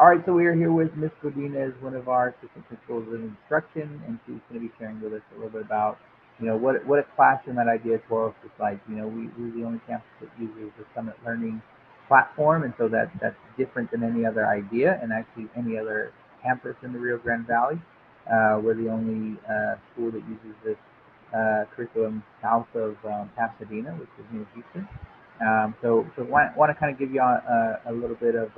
All right, so we are here with Miss Godinez, one of our assistant principals in instruction, and she's going to be sharing with us a little bit about, what a classroom at Idea 12 is like. We're the only campus that uses the Summit Learning platform, and so that's different than any other idea, and actually any other campus in the Rio Grande Valley. We're the only school that uses this curriculum south of Pasadena, which is near Houston. So want to kind of give you a little bit of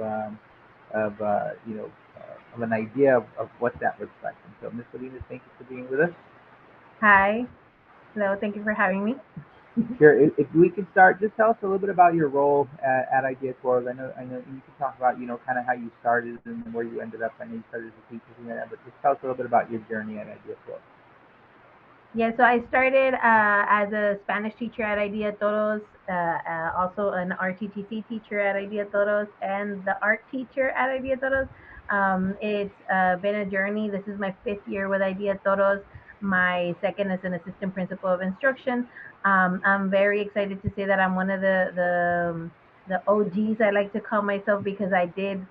of an idea of what that looks like. And so, Ms. Salinas, thank you for being with us. Hi. Hello. Thank you for having me. Sure. If we could start, just tell us a little bit about your role at Idea Tours. I know you can talk about, kind of how you started and where you ended up. I know you started as a teacher, but just tell us a little bit about your journey at Idea Tours. Yeah, so I started as a Spanish teacher at Idea Todos, also an RTTC teacher at Idea Todos, and the art teacher at Idea Todos. It's been a journey. This is my fifth year with Idea Todos, my second as an assistant principal of instruction. I'm very excited to say that I'm one of the OGs. I like to call myself because I did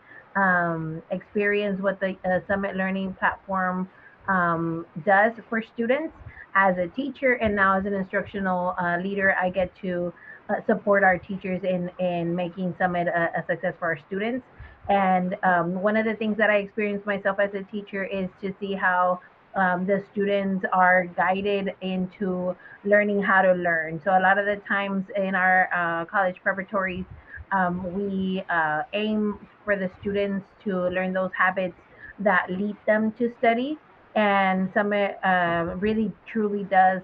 experience what the Summit Learning platform does for students as a teacher, and now as an instructional leader, I get to support our teachers in making Summit a success for our students. And one of the things that I experienced myself as a teacher is to see how the students are guided into learning how to learn. So a lot of the times in our college preparatories, we aim for the students to learn those habits that lead them to study, and Summit really truly does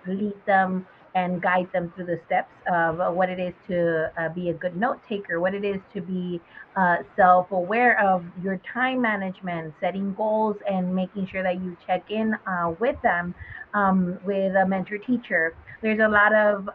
lead them and guide them through the steps of what it is to be a good note taker, what it is to be self-aware of your time management, setting goals, and making sure that you check in with them, with a mentor teacher. There's a lot of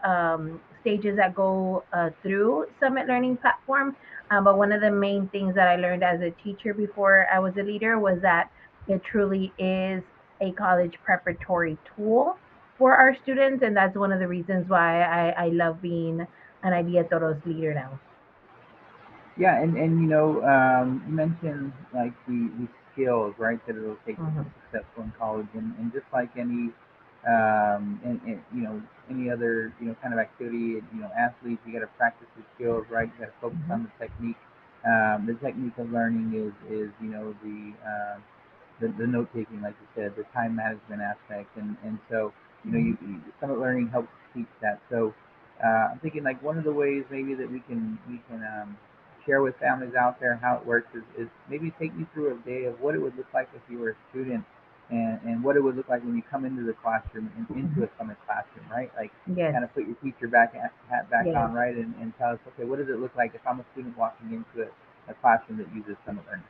stages that go through Summit Learning Platform, but one of the main things that I learned as a teacher before I was a leader was that it truly is a college preparatory tool for our students, and that's one of the reasons why I love being an Idea Todos leader now. Yeah, and you mentioned like the skills, right, that it'll take to be Mhm. successful in college, and just like any and any other kind of activity, athletes, you got to practice the skills, right? You got to focus Mhm. on the technique. The technique of learning is the note taking, like you said, the time management aspect, and so Mhm. Summit Learning helps teach that. So I'm thinking like one of the ways maybe that we can share with families out there how it works is maybe take me through a day of what it would look like if you were a student and what it would look like when you come into the classroom and into Mhm. a Summit classroom, right? Like Yes. kind of put your teacher hat back Yes. on, right, and tell us, okay, what does it look like if I'm a student walking into a classroom that uses Summit Learning?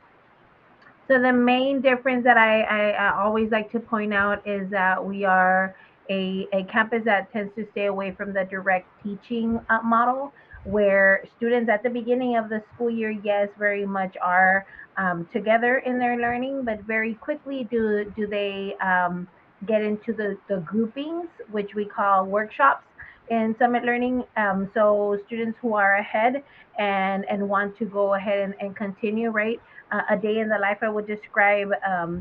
So the main difference that I always like to point out is that we are a campus that tends to stay away from the direct teaching model, where students at the beginning of the school year, yes, very much are together in their learning, but very quickly do they get into the groupings, which we call workshops in Summit Learning. So students who are ahead and want to go ahead and continue, right? A day in the life, I would describe,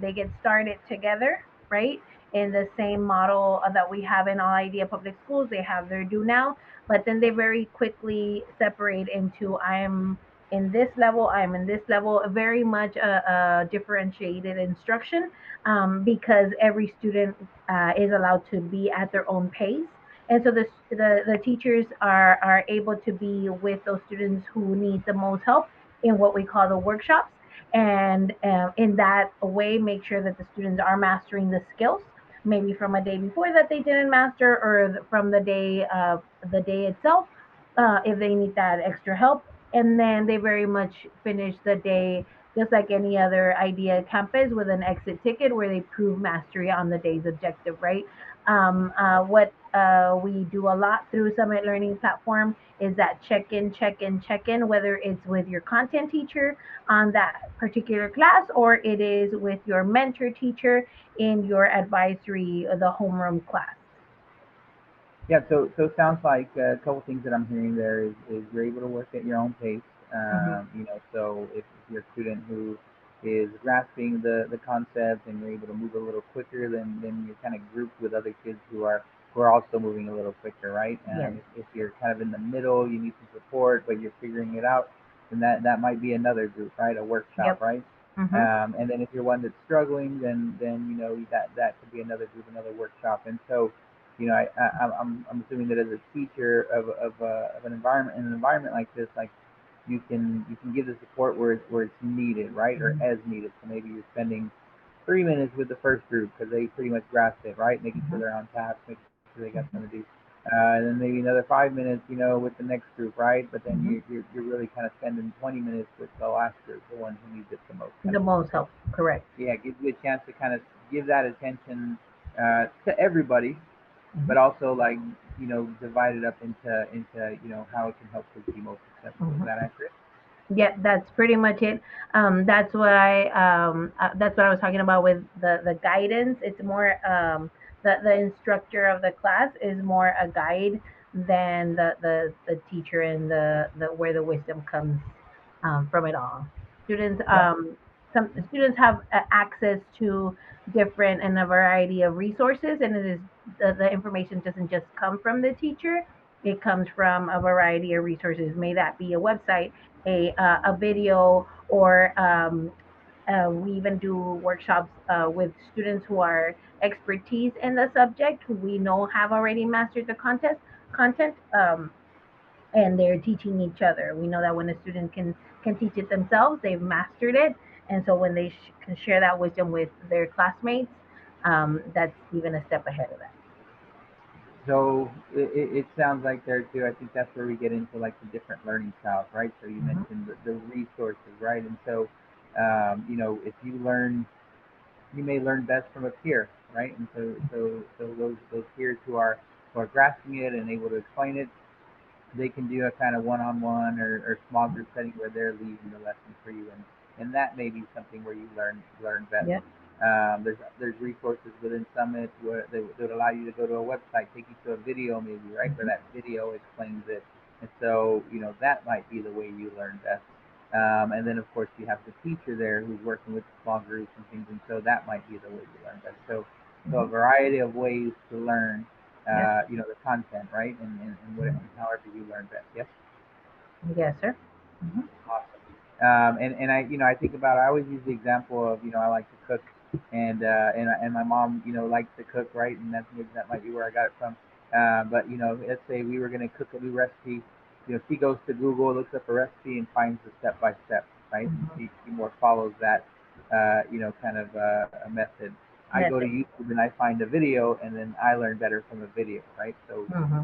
they get started together, right? In the same model that we have in all idea public schools. They have their do now, but then they very quickly separate into I am in this level, I'm in this level, very much a differentiated instruction, because every student is allowed to be at their own pace. And so the teachers are able to be with those students who need the most help in what we call the workshops, and in that way make sure that the students are mastering the skills, maybe from a day before that they didn't master, or from the day itself, if they need that extra help. And then they very much finish the day just like any other idea campus with an exit ticket where they prove mastery on the day's objective, right? What we do a lot through Summit Learning Platform is that check in, whether it's with your content teacher on that particular class, or it is with your mentor teacher in your advisory, the homeroom class. Yeah, so it sounds like a couple things that I'm hearing there is you're able to work at your own pace. Mhm. So if you're a student who is grasping the concept and you're able to move a little quicker, then you're kind of grouped with other kids who are also moving a little quicker, right? Yes. If you're kind of in the middle, you need some support, but you're figuring it out, then that might be another group, right? A workshop, Yep. right? Mhm. And then if you're one that's struggling, then that could be another group, another workshop. And so, I'm assuming that as a teacher of an environment like this, like you can give the support where it's needed, right, or Mhm. as needed. So maybe you're spending 3 minutes with the first group because they pretty much grasped it, right, making sure Mhm. they're on task, making sure they got Mhm. something to do. And then maybe another 5 minutes, with the next group, right? But then Mhm. you're really kind of spending 20 minutes with the last group, the one who needs it the most, kind The of thing. most So help. Correct. yeah, it gives you a chance to kind of give that attention to everybody, but Mhm. also like divide it up into how it can help kids be most successful. Is Mhm. that accurate? Yeah, that's pretty much it. That's what I was talking about with the guidance. It's more the instructor of the class is more a guide than the teacher and the where the wisdom comes from it all. Students Yeah. some students have access to different and a variety of resources, and it is the information doesn't just come from the teacher. It comes from a variety of resources. May that be a website, a video, or we even do workshops with students who are expertise in the subject, who we know have already mastered the content, and they're teaching each other. We know that when a student can teach it themselves, they've mastered it, and so when they can share that wisdom with their classmates, that's even a step ahead of that. So it sounds like there too. I think that's where we get into like the different learning styles, right? So you Hmm. mentioned the resources, right? And so, if you may learn best from a peer, right? And so those peers who are grasping it and able to explain it, they can do a kind of one-on-one or small group setting where they're leading the lesson for you, and that may be something where you learn best. Yep. There's resources within Summit where they would allow you to go to a website, take you to a video maybe, right, where Hmm. that video explains it, and so that might be the way you learn best. And then of course you have the teacher there who's working with small groups and things, and so that might be the way you learn best. So a Hmm. variety of ways to learn Yep. the content, right? And however you learn best. Yes, Yes, sir. Hmm. awesome. And I think about, I always use the example of, I like to cook, and my mom, likes to cook, right? And that might be where I got it from. But let's say we were gonna cook a new recipe. She goes to Google, looks up a recipe, and finds the step by step, right? And Hmm. she more follows that, kind of a method. I go to Method. YouTube and I find a video, and then I learn better from a video, right? So Hmm.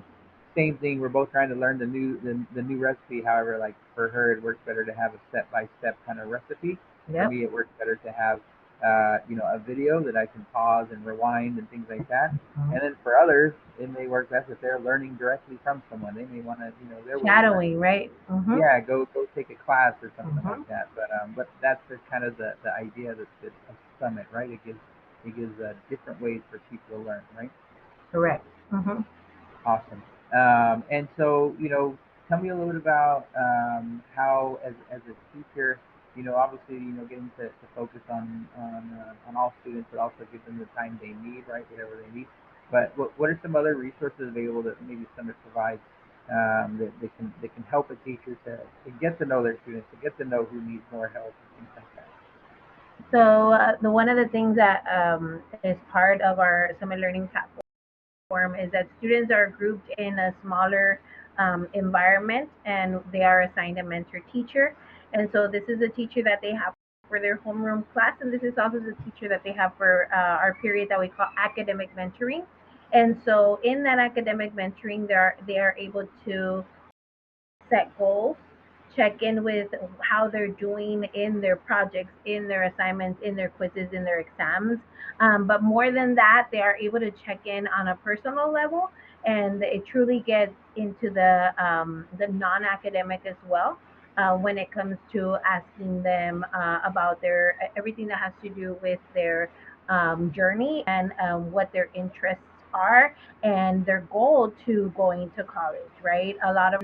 same thing. We're both trying to learn the new recipe. However, like for her, it works better to have a step by step kind of recipe. For Yep. me, it works better to have a video that I can pause and rewind and things like that. Hmm. And then for others, it may work best if they're learning directly from someone. They may want to, their way of learning. Shadowing, right? Hmm. Yeah, go take a class or something like Hmm. that. But that's the kind of the idea that's good of Summit, right? It gives different ways for people to learn, right? Correct. Hmm. Awesome. And so, tell me a little bit about how, as a teacher, obviously, getting to focus on all students, but also give them the time they need, right, whatever they need. But what are some other resources available that maybe Summit provides that can help a teacher to get to know their students, to get to know who needs more help and things like that. So the one of the things that is part of our Summit Learning platform is that students are grouped in a smaller environment, and they are assigned a mentor teacher. And so this is a teacher that they have for their homeroom class, and this is also the teacher that they have for our period that we call academic mentoring. And so in that academic mentoring, they are able to set goals, check in with how they're doing in their projects, in their assignments, in their quizzes, in their exams. But more than that, they are able to check in on a personal level, and it truly gets into the non-academic as well. When it comes to asking them about their everything that has to do with their journey, and what their interests are, and their goal to going to college, right? A lot of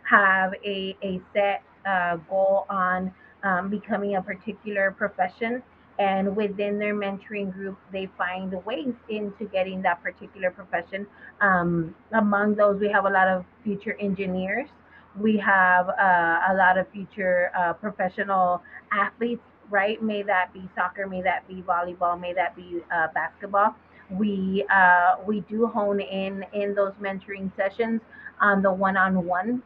have a set goal on becoming a particular profession. And within their mentoring group, they find ways into getting that particular profession. Among those, we have a lot of future engineers. We have a lot of future professional athletes, right? May that be soccer, may that be volleyball, may that be basketball. We do hone in those mentoring sessions on the one-on-one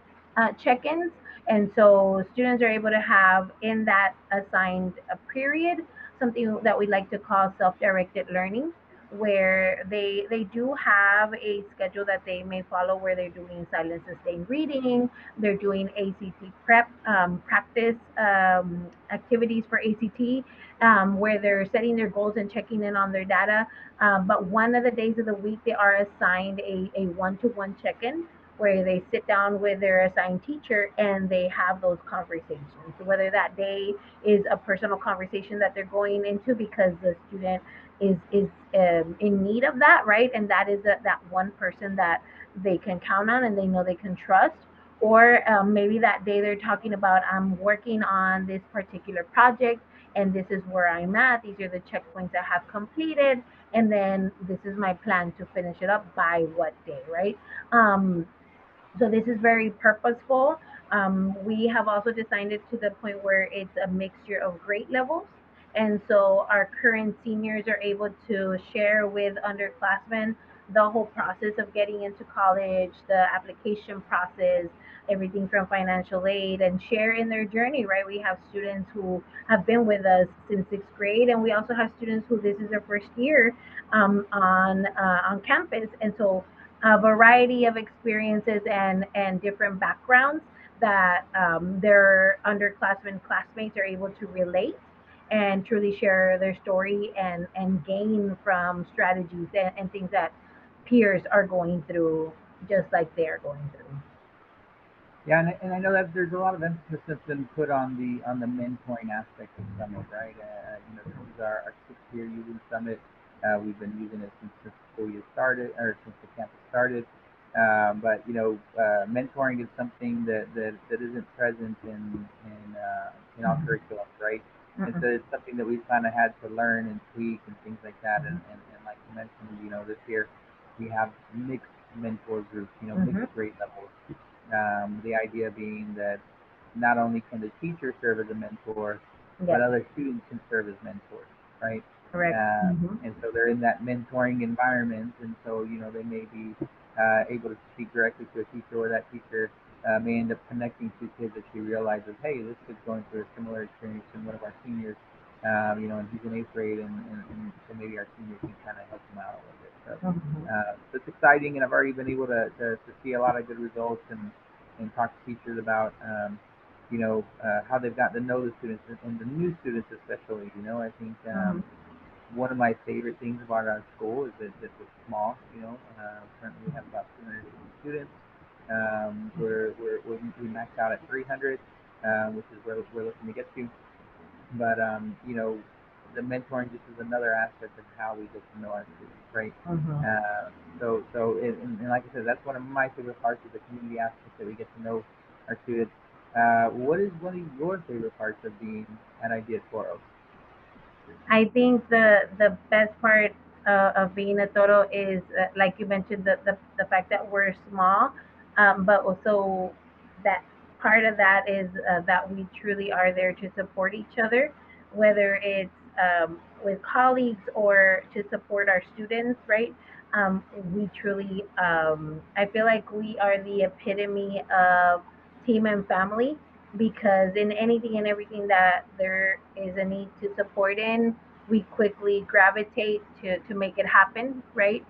check-ins, and so students are able to have in that assigned period something that we like to call self-directed learning, where they do have a schedule that they may follow, where they're doing silent sustained reading, they're doing ACT prep practice activities for ACT, where they're setting their goals and checking in on their data. But one of the days of the week, they are assigned a one-to-one check-in where they sit down with their assigned teacher and they have those conversations. Whether that day is a personal conversation that they're going into because the student is in need of that, right? And that is that one person that they can count on and they know they can trust. Or maybe that day they're talking about, I'm working on this particular project and this is where I'm at. These are the checkpoints I have completed. And then this is my plan to finish it up by what day, right? So this is very purposeful. We have also designed it to the point where it's a mixture of grade levels. And so our current seniors are able to share with underclassmen the whole process of getting into college, the application process, everything from financial aid, and share in their journey, right? We have students who have been with us since sixth grade, and we also have students who this is their first year on campus. And so a variety of experiences and different backgrounds that their underclassmen classmates are able to relate and truly share their story and gain from strategies and things that peers are going through just like they're going through. Yeah, and I know that there's a lot of emphasis that's been put on the mentoring aspect of Summit, right? This is our sixth year using Summit. We've been using it since the school year started, or since the campus started. But mentoring is something that isn't present in all Mhm. curriculums, right? And Mhm. so it's something that we've kind of had to learn and tweak and things like that. And like you mentioned, this year we have mixed mentor groups, mixed Mhm. grade levels. The idea being that not only can the teacher serve as a mentor, but Yes. other students can serve as mentors, right? Correct. Uh, Mhm. and so they're in that mentoring environment, and so they may be able to speak directly to a teacher, or that teacher may end up connecting to kids that she realizes, hey, this kid's going through a similar experience in one of our seniors, and he's in eighth grade, and so maybe our senior can kind of help him out a little bit. Mhm. So it's exciting, and I've already been able to see a lot of good results and talk to teachers about how they've gotten to know the students and the new students especially. I think Mhm. one of my favorite things about our school is that it's small. Currently we have about 250 students. We maxed out at 300, which is where we're looking to get to. But the mentoring just is another aspect of how we get to know our students, right? Mhm. And like I said, that's one of my favorite parts of the community aspect, that we get to know our students. What is one of your favorite parts of being at Idea Toro? I think the best part of being a Toro is, like you mentioned, the fact that we're small, but also that part of that is that we truly are there to support each other, whether it's with colleagues or to support our students, right? We truly, I feel like we are the epitome of team and family, because in anything and everything that there is a need to support in, we quickly gravitate to make it happen, right?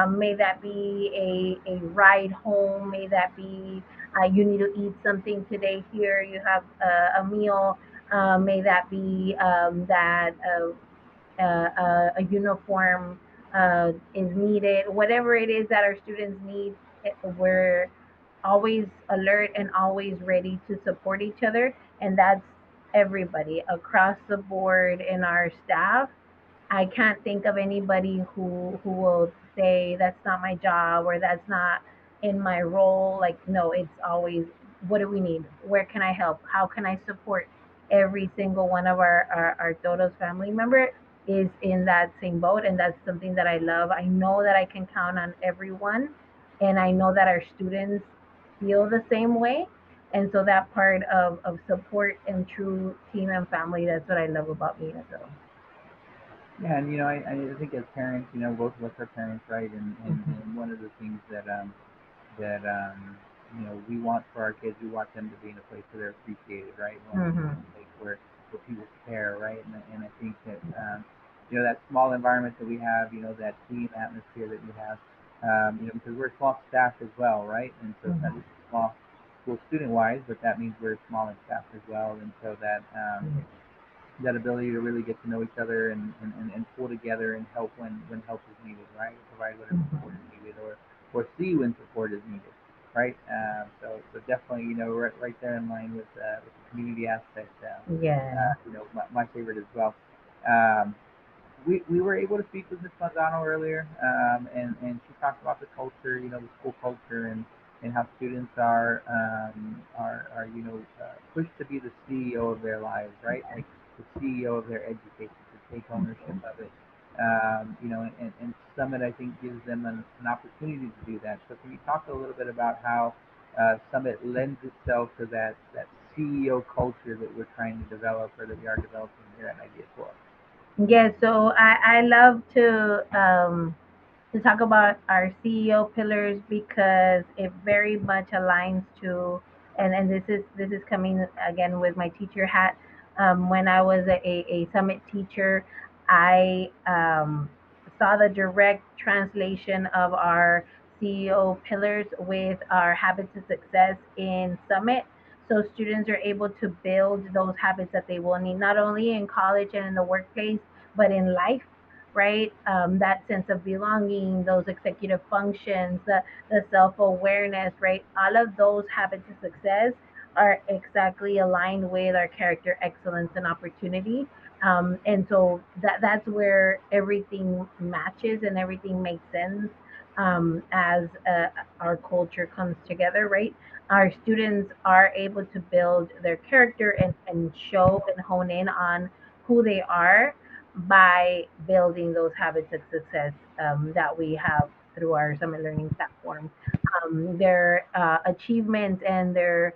May that be a ride home, may that be you need to eat something today here, you have a meal, may that be that a uniform is needed, whatever it is that our students need, we're always alert and always ready to support each other. And that's everybody across the board in our staff. I can't think of anybody who will say that's not my job or that's not in my role. Like, no, it's always what do we need? Where can I help? How can I support? Every single one of our todos family member is in that same boat, and that's something that I love. I know that I can count on everyone, and I know that our students feel the same way. And so that part of support and true team and family, that's what I love about being a todo. Yeah, and I think as parents, both of us are parents, right? And one of the things that we want for our kids, we want them to be in a place where they're appreciated, right? We want them to be in Mm-hmm. a place where people care, right? And I think that that small environment that we have, that team atmosphere that we have, because we're small staff as well, right? And so it's not just a small school student wise, but that means we're small in staff as well, and so that ability to really get to know each other and pull together and help when help is needed, right? Provide whatever support Mm-hmm. is needed, or see when support is needed, right? So definitely, right there in line with the community aspect. Yeah. My favorite as well. Um, we were able to speak with Ms. Manzano earlier, and she talked about the culture, the school culture, and how students are pushed to be the CEO of their lives, right? Like the CEO of their education, to take ownership of it. And Summit, I think, gives them an opportunity to do that. So can you talk a little bit about how Summit lends itself to that CEO culture that we're trying to develop, or that we are developing here at Idea 12? Yeah, so I love to talk about our CEO pillars because it very much aligns to, and this is coming again with my teacher hat. When I was a summit teacher, I saw the direct translation of our CEO pillars with our habits of success in summit. So students are able to build those habits that they will need not only in college and in the workplace, but in life, right? That sense of belonging, those executive functions, the self awareness, right? All of those habits of success are exactly aligned with our character excellence and opportunity. And so that's where everything matches and everything makes sense as our culture comes together, right? Our students are able to build their character and show and hone in on who they are by building those habits of success that we have through our Summit Learning platform. Their achievements and their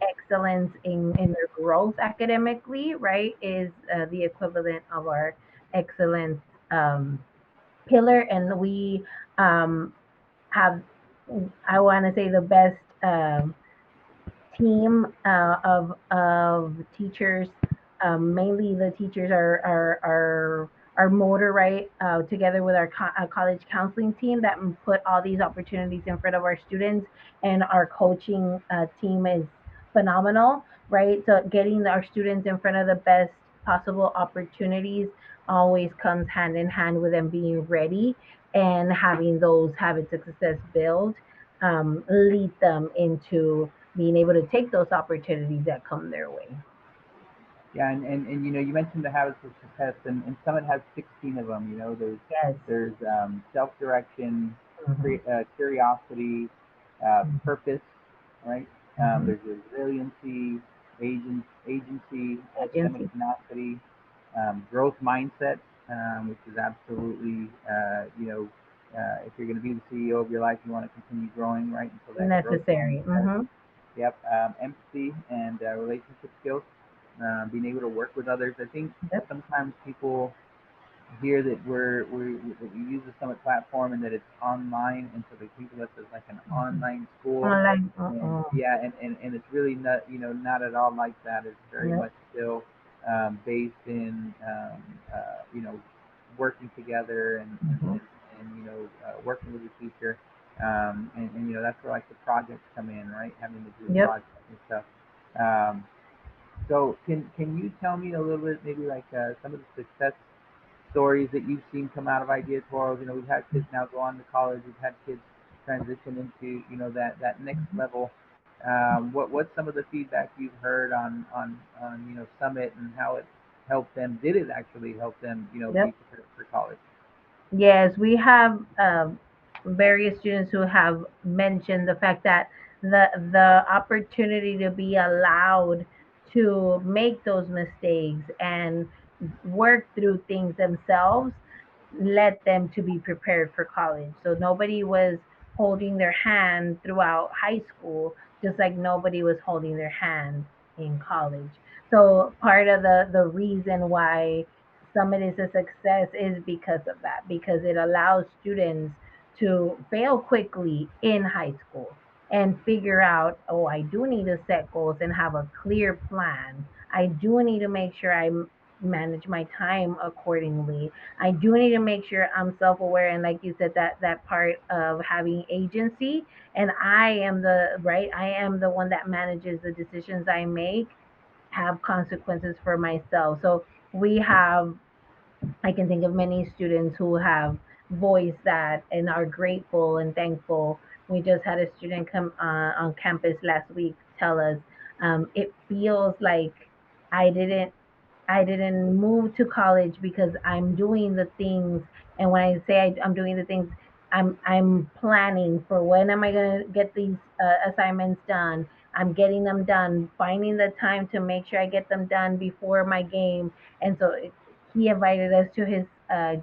excellence in their growth academically, right, is the equivalent of our excellence pillar. And we um, have, I want to say, the best team of teachers. Mainly, the teachers are motor right together with our college counseling team that put all these opportunities in front of our students, and our coaching team is phenomenal. Right, so getting our students in front of the best possible opportunities always comes hand in hand with them being ready and having those habits of success build, lead them into being able to take those opportunities that come their way. Yeah, and you mentioned the habits of success, and Summit has 16 of them. Yes. There's self-direction, Hmm. curiosity, purpose, right? Hmm. There's resiliency, agency, academic Agency. tenacity, growth mindset, which is absolutely, if you're going to be the CEO of your life, you want to continue growing, right? And so that growth Necessary. mindset. Hmm. Yep, empathy and relationship skills, being able to work with others. I think Yep. sometimes people hear that that we use the Summit platform and that it's online, and so they think of us as like an online school. Online. And yeah, and it's really not at all like that. It's very Yep. much still based in working together Hmm. and working with the teacher. And that's where like the projects come in, right? Having to do Yep. projects and stuff. Um, so can you tell me a little bit, maybe like some of the success stories that you've seen come out of Idea 12? We've had kids now go on to college. We've had kids transition into that next level. What's some of the feedback you've heard on Summit and how it helped them? Did it actually help them be Yep. prepared for college? Yes, we have various students who have mentioned the fact that the opportunity to be allowed to make those mistakes and work through things themselves led them to be prepared for college. So nobody was holding their hand throughout high school, just like nobody was holding their hand in college. So part of the reason why Summit is a success is because of that, because it allows students to fail quickly in high school and figure out, oh, I do need to set goals and have a clear plan. I do need to make sure I manage my time accordingly. I do need to make sure I'm self-aware, and like you said, that part of having agency, and I am the one that manages the decisions I make, have consequences for myself. So we have, I can think of many students who have voiced that and are grateful and thankful. We just had a student come on campus last week tell us, it feels like I didn't I didn't move to college because I'm doing the things. And when I say I'm doing the things, I'm planning for when am I going to get these assignments done. I'm getting them done, finding the time to make sure I get them done before my game. And so he invited us to his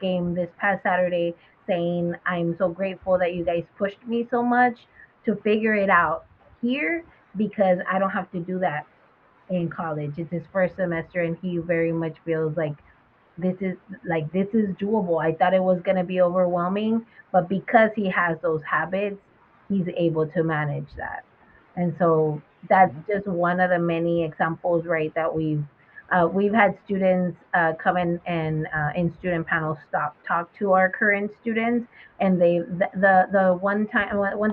game this past Saturday, saying, I'm so grateful that you guys pushed me so much to figure it out here because I don't have to do that in college. It's his first semester, and he very much feels this is this is doable. I thought it was going to be overwhelming, but because he has those habits, he's able to manage that. And so that's Mhm. just one of the many examples, right? That we've had students come in and in student panels stop talk to our current students, and the one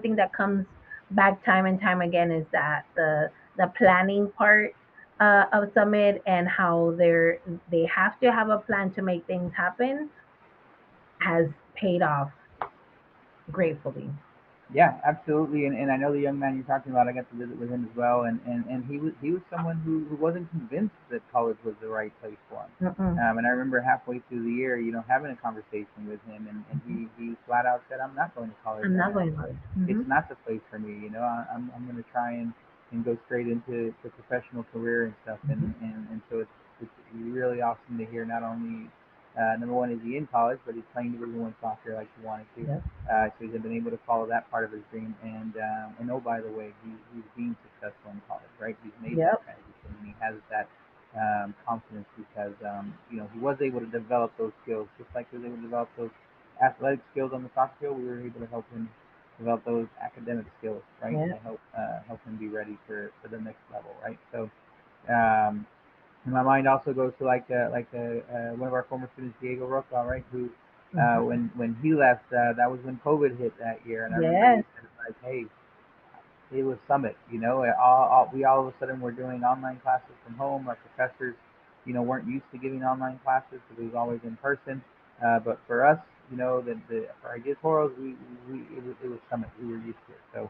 thing that comes back time and time again is that the planning part of Summit and how they have to have a plan to make things happen has paid off gratefully. Yeah, absolutely. And I know the young man you're talking about. I got to visit with him as well, and he was someone who wasn't convinced that college was the right place for him. Mm-mm. And I remember halfway through the year, having a conversation with him, and he flat out said, "I'm not going to college I'm right not now. going to. Mm-hmm. It's not the place for me. I'm going to try and go straight into to professional career and stuff." Mm-hmm. And so it's really awesome to hear. Not only number one is he in college, but he's playing Division One soccer like he wanted to. Yep. So he's been able to follow that part of his dream. And oh, by the way, he's being successful in college, right? He's made that Yep. transition, and he has that confidence because he was able to develop those skills, just like he was able to develop those athletic skills on the soccer field. We were able to help him develop those academic skills, right, to Yep. help him be ready for the next level, right? So um, and my mind also goes to one of our former students, Diego Roca, right? Who, Mm-hmm. when he left, that was when COVID hit that year, and I remember he Yes. said like, "Hey, it was Summit. We all of a sudden were doing online classes from home. Our professors, weren't used to giving online classes because it was always in person. But for us, for Ideas Toros, it was Summit. We were used to it, so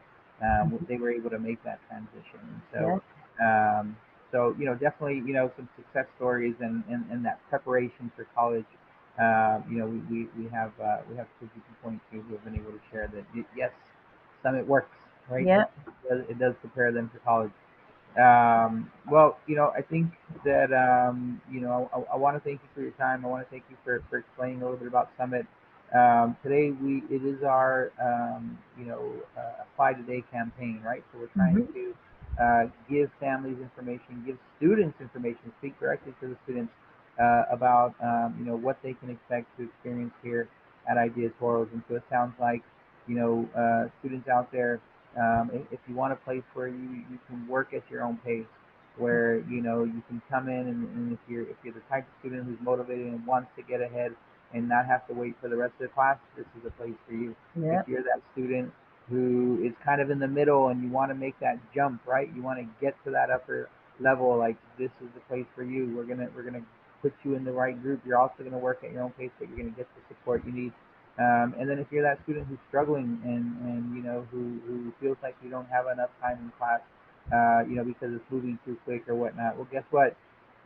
they were able to make that transition. And Yep. um, definitely, some success stories and that preparation for college. We have two people point to who have been able to share that yes, Summit works, right? It, Yep. it does prepare them for college. Well, I think that I want to thank you for your time. I want to thank you for explaining a little bit about Summit. Today it is our apply today campaign, right? So we're trying Mm-hmm. to give families information, give students information, speak directly to the students about what they can expect to experience here at Ideas World. And so it sounds like students out there, if you want a place where you can work at your own pace, where you can come in and if you're the type of student who's motivated and wants to get ahead and not have to wait for the rest of the class, this is a place for you. If Yep. you're that student who is kind of in the middle and you want to make that jump, right? You want to get to that upper level, like this is the place for you. We're gonna put you in the right group. You're also gonna work at your own pace, but you're gonna get the support you need. And then if you're that student who's struggling and who feels like you don't have enough time in class, because it's moving too quick or whatnot, well, guess what?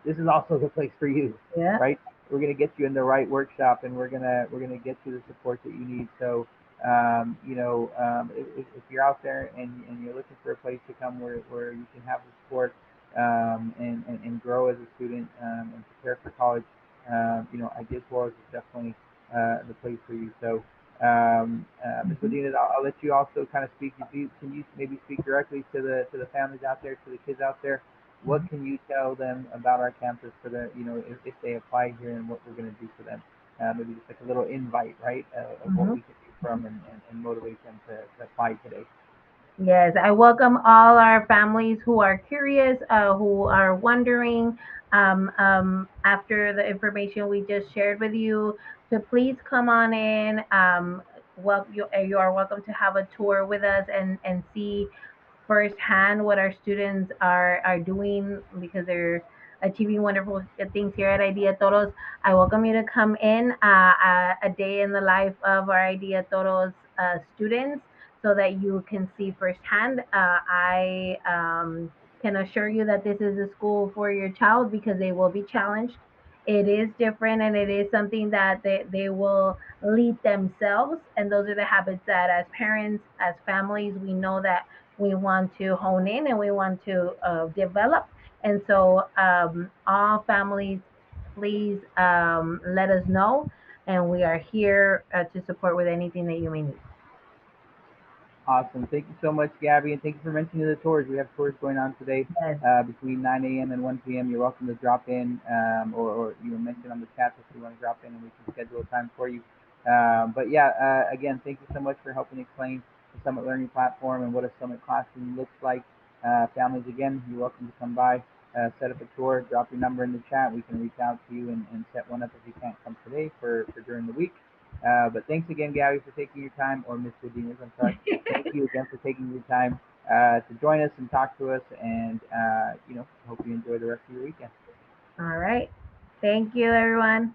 This is also the place for you, Yep. right? We're gonna get you in the right workshop, and we're gonna get you the support that you need. So, if you're out there and you're looking for a place to come where you can have the support and grow as a student and prepare for college, Ideas World is definitely the place for you. So, Ms. Mhm. Medina, I'll let you also kind of speak. Can you maybe speak directly to the families out there, to the kids out there? What Mhm. can you tell them about our campus for the, if they apply here and what we're going to do for them? Maybe just like a little invite, right, of what Mhm. we can do from and motivate them to apply today. Yes, I welcome all our families who are curious, who are wondering after the information we just shared with you, to please come on in. You are welcome to have a tour with us and see firsthand what our students are doing because they're achieving wonderful things here at Idea Toros. I welcome you to come in a day in the life of our Idea Toros students so that you can see firsthand. I can assure you that this is a school for your child because they will be challenged. It is different and it is something that they will lead themselves. And those are the habits that, as parents, as families, we know that we want to hone in and we want to develop. And so, all families, please let us know. And we are here to support with anything that you may need. Awesome. Thank you so much, Gabby, and thank you for mentioning the tours. We have tours going on today Yes. between 9 a.m. and 1 p.m. You're welcome to drop in, or mention on the chat if you want to drop in, and we can schedule a time for you. But yeah, again, thank you so much for helping explain the Summit Learning Platform and what a Summit Classroom looks like. Families, again, you're welcome to come by, set up a tour, drop your number in the chat. We can reach out to you and set one up if you can't come today for during the week. But thanks again, Gabby, for taking your time, or Miss Godinez, I'm sorry. Thank you again for taking your time to join us and talk to us. And, hope you enjoy the rest of your weekend. All right. Thank you, everyone.